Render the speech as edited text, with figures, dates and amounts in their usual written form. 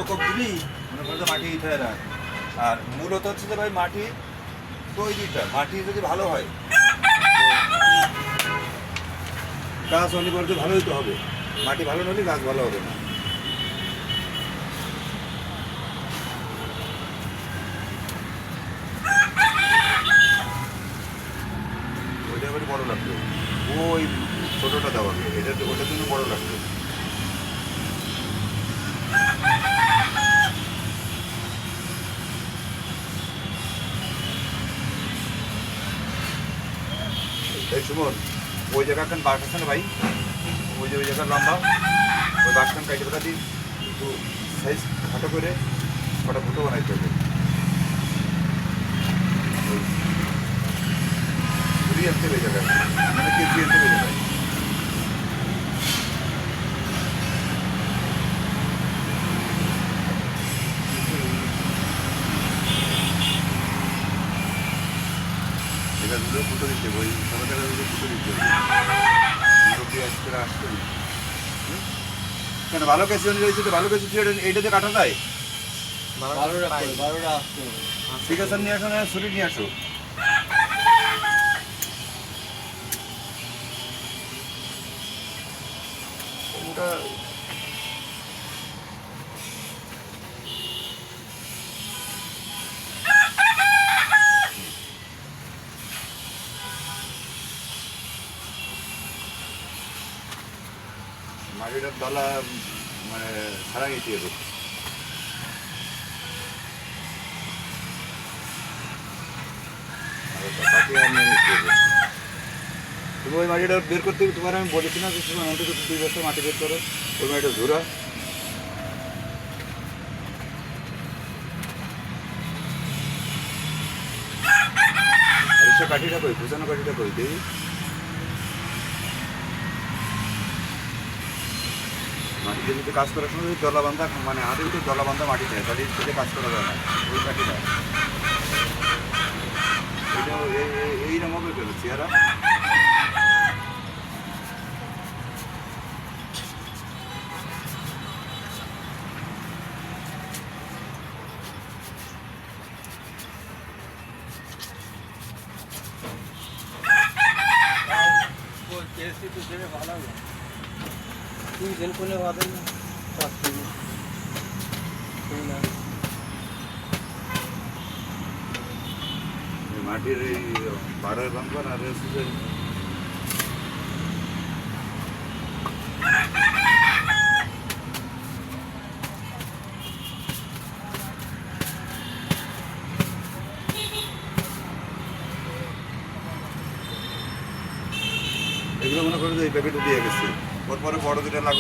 কোপ দিলি মনে করো যে মাটি উঠে রাখ। আর মূলত হচ্ছে যে ভাই মাটি তৈরিটা, মাটি যদি ভালো হয় গাছ অনিবার্য ভালো হইতে হবে, মাটি ভালো না হলে গাছ ভালো হবে না। ওইটা এবারে বড় লাগবে, ওই ছোটটা দেওয়া এটা ওটার জন্য বড় লাগবে। এই সুমন ওই জায়গাখান বাস আছে না ভাই, ওই যে ওই জায়গার লম্বা ওই বাসখান কাইটে বেলা দিই একটু সাইজ খাটো করে কটা ফুটো বানাইতে হবে, ঘুরিয়ে আনতে হবে জায়গায়, মানে কেজি আনতে হবে জায়গায়। এটা দুটো ফুটো দিতে হবে, ওই সবাইকার দুটো ফুটো দিতে হবে, আসতে কেন ভালো কেসি রয়েছে তো ভালো কেসি এইটাতে কাটা যায়। ঠিক আছে নিয়ে আসো, না ছুরি নিয়ে আসো। ওটা মাটিটার দলা মানে ছাড়া গেছে এবার। তুমি ওই মাটিটা বের করতে তোমার আমি বলেছি না যে তোমার অন্তত 2 বছর মাটি বের করো, ওই মাটিটা ঝোরা। আর সে কাঠিটা কই, ভুজানো কাঠিটা কই দেখি। মাটিতে যদি কাজ করার সময় যদি দলা বান্ধা মানে হাতে যদি দলা বান্ধা মাটি দেয় তাহলে সেটা কাজ করা যায় না, ওই কাঠিটা এইরকম হবে পেল চেহারা। মাটির এই বাড়ার বাঙ্গন আর এগুলো মনে করে যে এই প্যাকেটে দিয়ে গেছে, ওর পরে বড় যেটা লাগবে